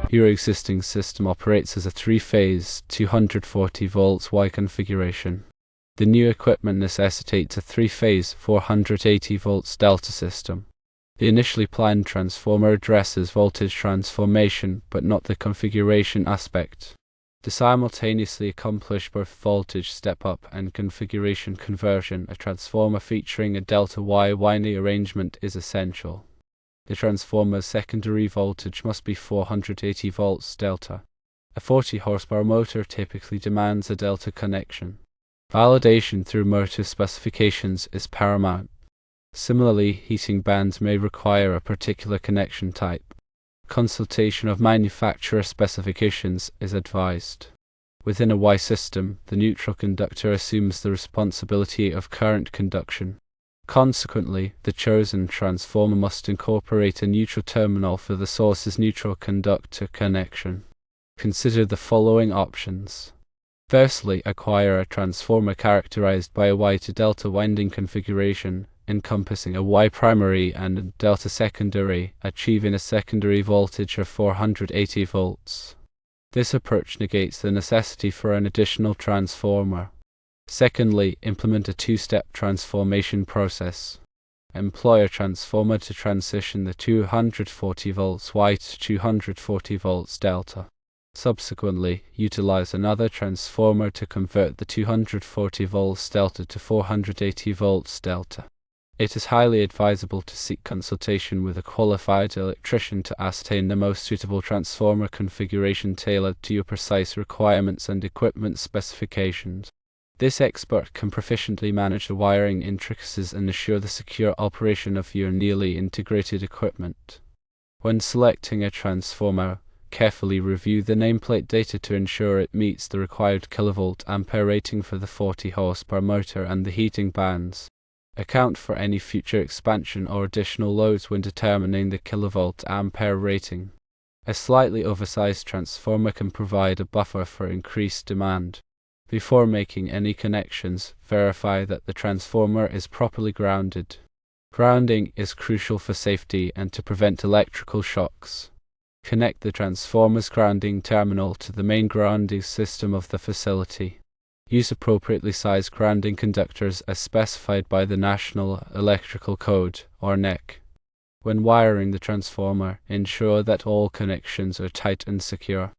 Your existing system operates as a 3-phase, 240 volts Y configuration. The new equipment necessitates a 3-phase, 480 volts delta system. The initially planned transformer addresses voltage transformation, but not the configuration aspect. To simultaneously accomplish both voltage step-up and configuration conversion, a transformer featuring a delta Y winding arrangement is essential. The transformer's secondary voltage must be 480 volts delta. A 40 horsepower motor typically demands a delta connection. Validation through motor specifications is paramount. Similarly, heating bands may require a particular connection type. Consultation of manufacturer specifications is advised. Within a Y system, the neutral conductor assumes the responsibility of current conduction. Consequently, the chosen transformer must incorporate a neutral terminal for the source's neutral conductor connection. Consider the following options. Firstly, acquire a transformer characterized by a Y to delta winding configuration, encompassing a Y primary and a delta secondary, achieving a secondary voltage of 480 volts. This approach negates the necessity for an additional transformer. Secondly, implement a 2-step transformation process. Employ a transformer to transition the 240 volts Y to 240 volts delta. Subsequently, utilize another transformer to convert the 240 volts delta to 480 volts delta. It is highly advisable to seek consultation with a qualified electrician to ascertain the most suitable transformer configuration tailored to your precise requirements and equipment specifications. This expert can proficiently manage the wiring intricacies and assure the secure operation of your nearly integrated equipment. When selecting a transformer, carefully review the nameplate data to ensure it meets the required kilovolt-ampere rating for the 40 horsepower motor and the heating bands. Account for any future expansion or additional loads when determining the kilovolt-ampere rating. A slightly oversized transformer can provide a buffer for increased demand. Before making any connections, verify that the transformer is properly grounded. Grounding is crucial for safety and to prevent electrical shocks. Connect the transformer's grounding terminal to the main grounding system of the facility. Use appropriately sized grounding conductors as specified by the National Electrical Code, or NEC. When wiring the transformer, ensure that all connections are tight and secure.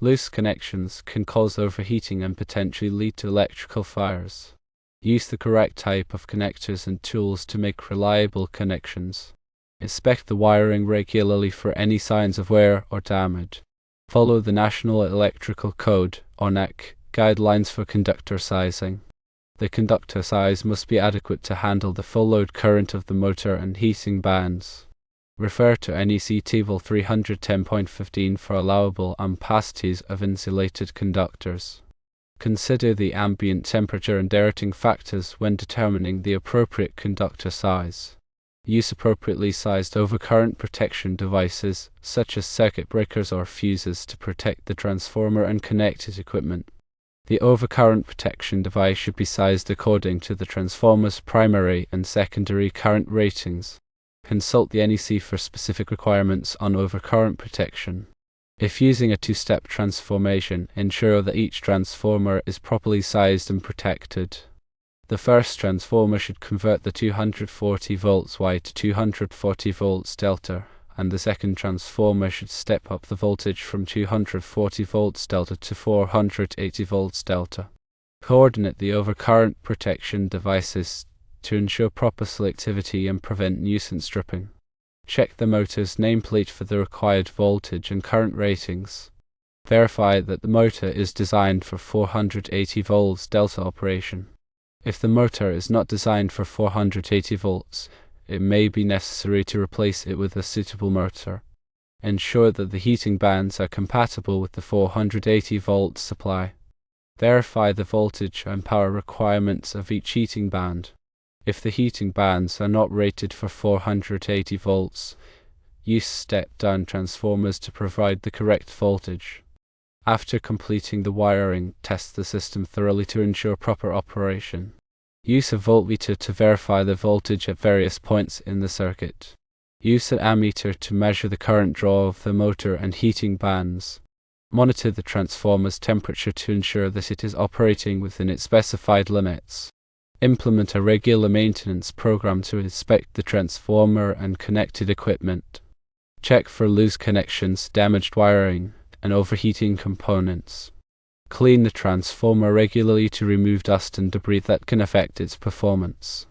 Loose connections can cause overheating and potentially lead to electrical fires. Use the correct type of connectors and tools to make reliable connections. Inspect the wiring regularly for any signs of wear or damage. Follow the National Electrical Code, or NEC, guidelines for conductor sizing. The conductor size must be adequate to handle the full load current of the motor and heating bands. Refer to NEC Table 310.15 for allowable ampacities of insulated conductors. Consider the ambient temperature and aerating factors when determining the appropriate conductor size. Use appropriately sized overcurrent protection devices, such as circuit breakers or fuses, to protect the transformer and connected equipment. The overcurrent protection device should be sized according to the transformer's primary and secondary current ratings. Consult the NEC for specific requirements on overcurrent protection. If using a 2-step transformation, ensure that each transformer is properly sized and protected. The first transformer should convert the 240 volts Y to 240 volts delta, and the second transformer should step up the voltage from 240 volts delta to 480 volts delta. Coordinate the overcurrent protection devices to ensure proper selectivity and prevent nuisance tripping. Check the motor's nameplate for the required voltage and current ratings. Verify that the motor is designed for 480 volts delta operation. If the motor is not designed for 480 volts, it may be necessary to replace it with a suitable motor. Ensure that the heating bands are compatible with the 480 volt supply. Verify the voltage and power requirements of each heating band. If the heating bands are not rated for 480 volts, use step-down transformers to provide the correct voltage. After completing the wiring, test the system thoroughly to ensure proper operation. Use a voltmeter to verify the voltage at various points in the circuit. Use an ammeter to measure the current draw of the motor and heating bands. Monitor the transformer's temperature to ensure that it is operating within its specified limits. Implement a regular maintenance program to inspect the transformer and connected equipment. Check for loose connections, damaged wiring, and overheating components. Clean the transformer regularly to remove dust and debris that can affect its performance.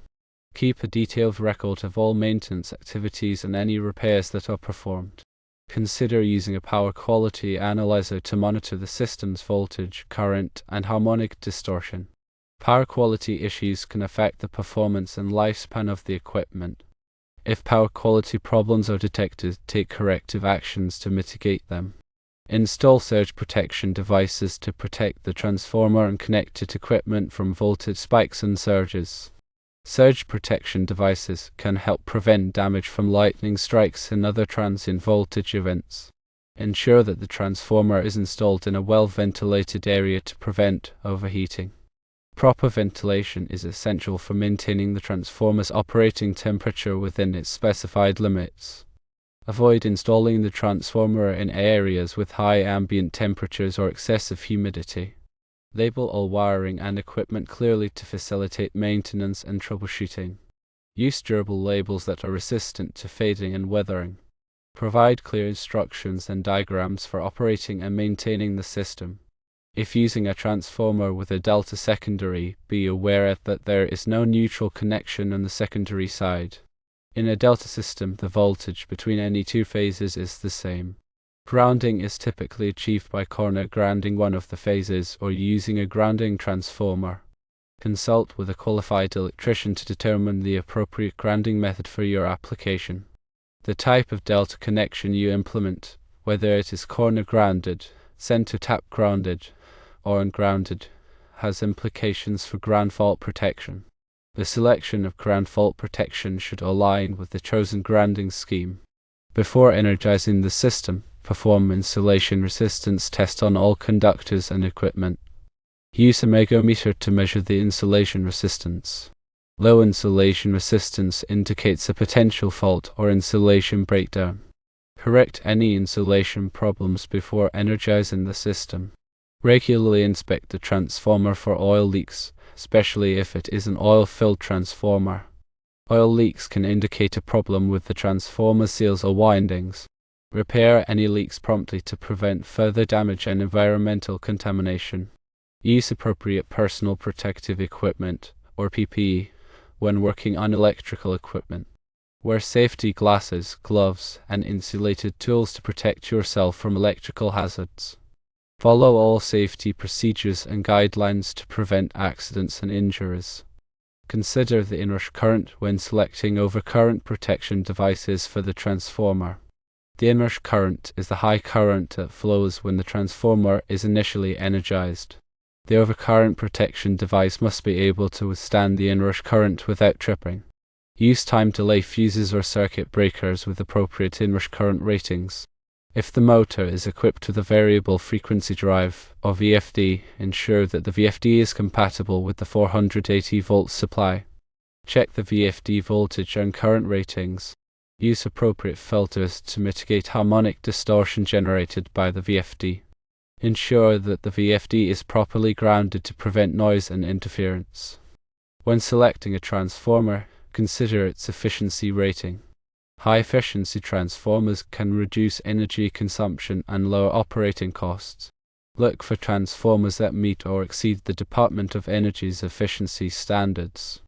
Keep a detailed record of all maintenance activities and any repairs that are performed. Consider using a power quality analyzer to monitor the system's voltage, current, and harmonic distortion. Power quality issues can affect the performance and lifespan of the equipment. If power quality problems are detected, take corrective actions to mitigate them. Install surge protection devices to protect the transformer and connected equipment from voltage spikes and surges. Surge protection devices can help prevent damage from lightning strikes and other transient voltage events. Ensure that the transformer is installed in a well-ventilated area to prevent overheating. Proper ventilation is essential for maintaining the transformer's operating temperature within its specified limits. Avoid installing the transformer in areas with high ambient temperatures or excessive humidity. Label all wiring and equipment clearly to facilitate maintenance and troubleshooting. Use durable labels that are resistant to fading and weathering. Provide clear instructions and diagrams for operating and maintaining the system. If using a transformer with a delta secondary, be aware that there is no neutral connection on the secondary side. In a delta system, the voltage between any two phases is the same. Grounding is typically achieved by corner grounding one of the phases or using a grounding transformer. Consult with a qualified electrician to determine the appropriate grounding method for your application. The type of delta connection you implement, whether it is corner grounded, center tap grounded, or ungrounded, has implications for ground fault protection. The selection of ground fault protection should align with the chosen grounding scheme. Before energizing the system, perform insulation resistance test on all conductors and equipment. Use a megometer to measure the insulation resistance. Low insulation resistance indicates a potential fault or insulation breakdown. Correct any insulation problems before energizing the system. Regularly inspect the transformer for oil leaks, especially if it is an oil-filled transformer. Oil leaks can indicate a problem with the transformer seals or windings. Repair any leaks promptly to prevent further damage and environmental contamination. Use appropriate personal protective equipment, or PPE, when working on electrical equipment. Wear safety glasses, gloves, and insulated tools to protect yourself from electrical hazards. Follow all safety procedures and guidelines to prevent accidents and injuries. Consider the inrush current when selecting overcurrent protection devices for the transformer. The inrush current is the high current that flows when the transformer is initially energized. The overcurrent protection device must be able to withstand the inrush current without tripping. Use time delay fuses or circuit breakers with appropriate inrush current ratings. If the motor is equipped with a variable frequency drive, or VFD, ensure that the VFD is compatible with the 480 volt supply. Check the VFD voltage and current ratings. Use appropriate filters to mitigate harmonic distortion generated by the VFD. Ensure that the VFD is properly grounded to prevent noise and interference. When selecting a transformer, consider its efficiency rating. High-efficiency transformers can reduce energy consumption and lower operating costs. Look for transformers that meet or exceed the Department of Energy's efficiency standards.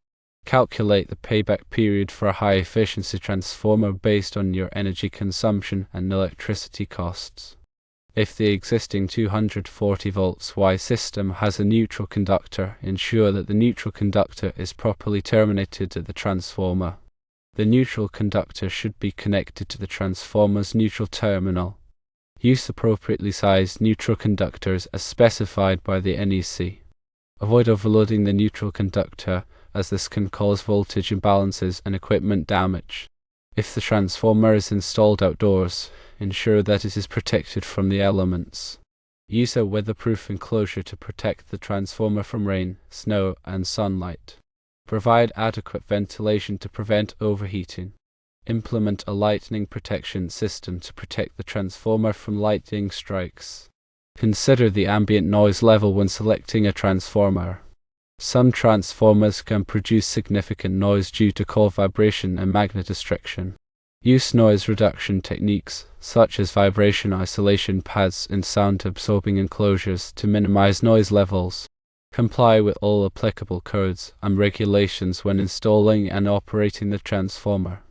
Calculate the payback period for a high-efficiency transformer based on your energy consumption and electricity costs. If the existing 240 volts Y system has a neutral conductor, ensure that the neutral conductor is properly terminated at the transformer. The neutral conductor should be connected to the transformer's neutral terminal. Use appropriately sized neutral conductors as specified by the NEC. Avoid overloading the neutral conductor, as this can cause voltage imbalances and equipment damage. If the transformer is installed outdoors, ensure that it is protected from the elements. Use a weatherproof enclosure to protect the transformer from rain, snow, and sunlight. Provide adequate ventilation to prevent overheating. Implement a lightning protection system to protect the transformer from lightning strikes. Consider the ambient noise level when selecting a transformer. Some transformers can produce significant noise due to core vibration and magnetostriction. Use noise reduction techniques, such as vibration isolation pads and sound-absorbing enclosures to minimize noise levels. Comply with all applicable codes and regulations when installing and operating the transformer.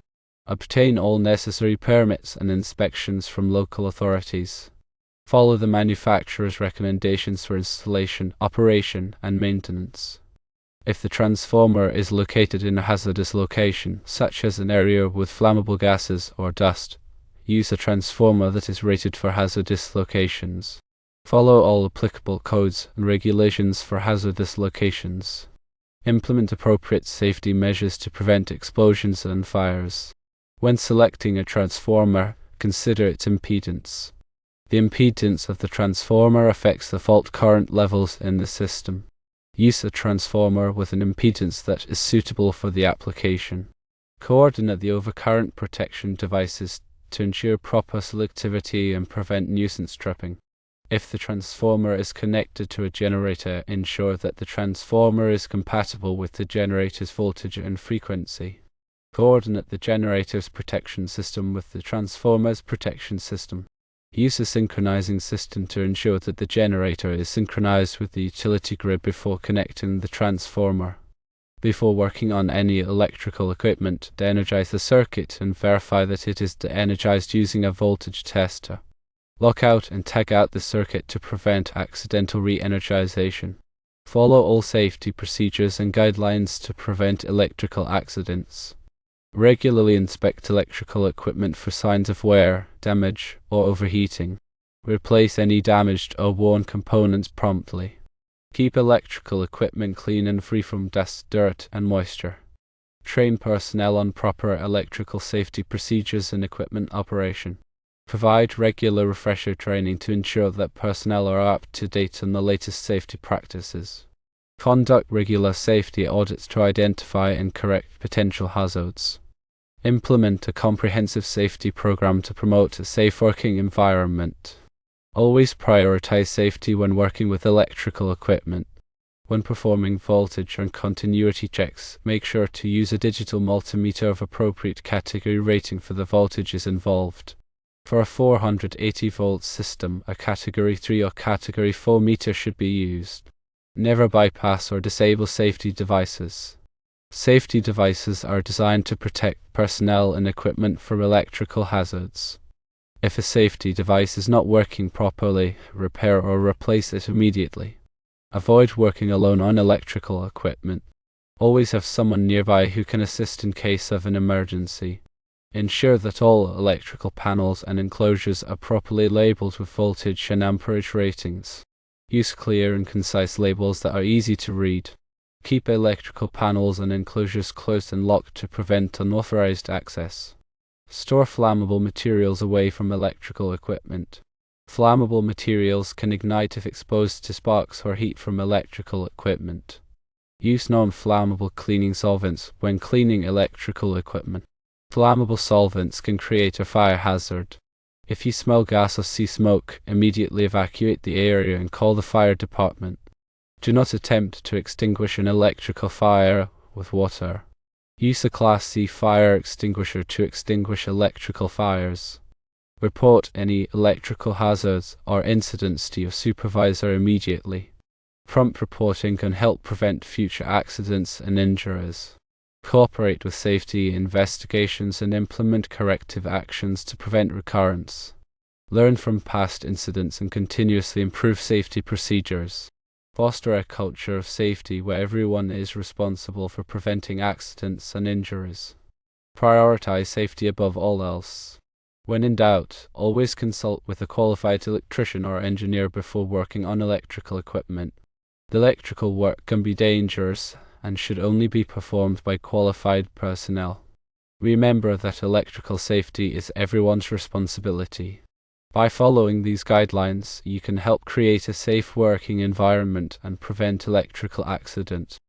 Obtain all necessary permits and inspections from local authorities. Follow the manufacturer's recommendations for installation, operation, and maintenance. If the transformer is located in a hazardous location, such as an area with flammable gases or dust, use a transformer that is rated for hazardous locations. Follow all applicable codes and regulations for hazardous locations. Implement appropriate safety measures to prevent explosions and fires. When selecting a transformer, consider its impedance. The impedance of the transformer affects the fault current levels in the system. Use a transformer with an impedance that is suitable for the application. Coordinate the overcurrent protection devices to ensure proper selectivity and prevent nuisance tripping. If the transformer is connected to a generator, ensure that the transformer is compatible with the generator's voltage and frequency. Coordinate the generator's protection system with the transformer's protection system. Use a synchronizing system to ensure that the generator is synchronized with the utility grid before connecting the transformer. Before working on any electrical equipment, de-energize the circuit and verify that it is de-energized using a voltage tester. Lock out and tag out the circuit to prevent accidental re-energization. Follow all safety procedures and guidelines to prevent electrical accidents. Regularly inspect electrical equipment for signs of wear, damage, or overheating. Replace any damaged or worn components promptly. Keep electrical equipment clean and free from dust, dirt, and moisture. Train personnel on proper electrical safety procedures and equipment operation. Provide regular refresher training to ensure that personnel are up to date on the latest safety practices. Conduct regular safety audits to identify and correct potential hazards. Implement a comprehensive safety program to promote a safe working environment. Always prioritize safety when working with electrical equipment. When performing voltage and continuity checks, make sure to use a digital multimeter of appropriate category rating for the voltages involved. For a 480 volt system, a Category 3 or Category 4 meter should be used. Never bypass or disable safety devices. Safety devices are designed to protect personnel and equipment from electrical hazards. If a safety device is not working properly, repair or replace it immediately. Avoid working alone on electrical equipment. Always have someone nearby who can assist in case of an emergency. Ensure that all electrical panels and enclosures are properly labeled with voltage and amperage ratings. Use clear and concise labels that are easy to read. Keep electrical panels and enclosures closed and locked to prevent unauthorized access. Store flammable materials away from electrical equipment. Flammable materials can ignite if exposed to sparks or heat from electrical equipment. Use non-flammable cleaning solvents when cleaning electrical equipment. Flammable solvents can create a fire hazard. If you smell gas or see smoke, immediately evacuate the area and call the fire department. Do not attempt to extinguish an electrical fire with water. Use a Class C fire extinguisher to extinguish electrical fires. Report any electrical hazards or incidents to your supervisor immediately. Prompt reporting can help prevent future accidents and injuries. Cooperate with safety investigations and implement corrective actions to prevent recurrence. Learn from past incidents and continuously improve safety procedures. Foster a culture of safety where everyone is responsible for preventing accidents and injuries. Prioritize safety above all else. When in doubt, always consult with a qualified electrician or engineer before working on electrical equipment. The electrical work can be dangerous and should only be performed by qualified personnel. Remember that electrical safety is everyone's responsibility. By following these guidelines, you can help create a safe working environment and prevent electrical accidents.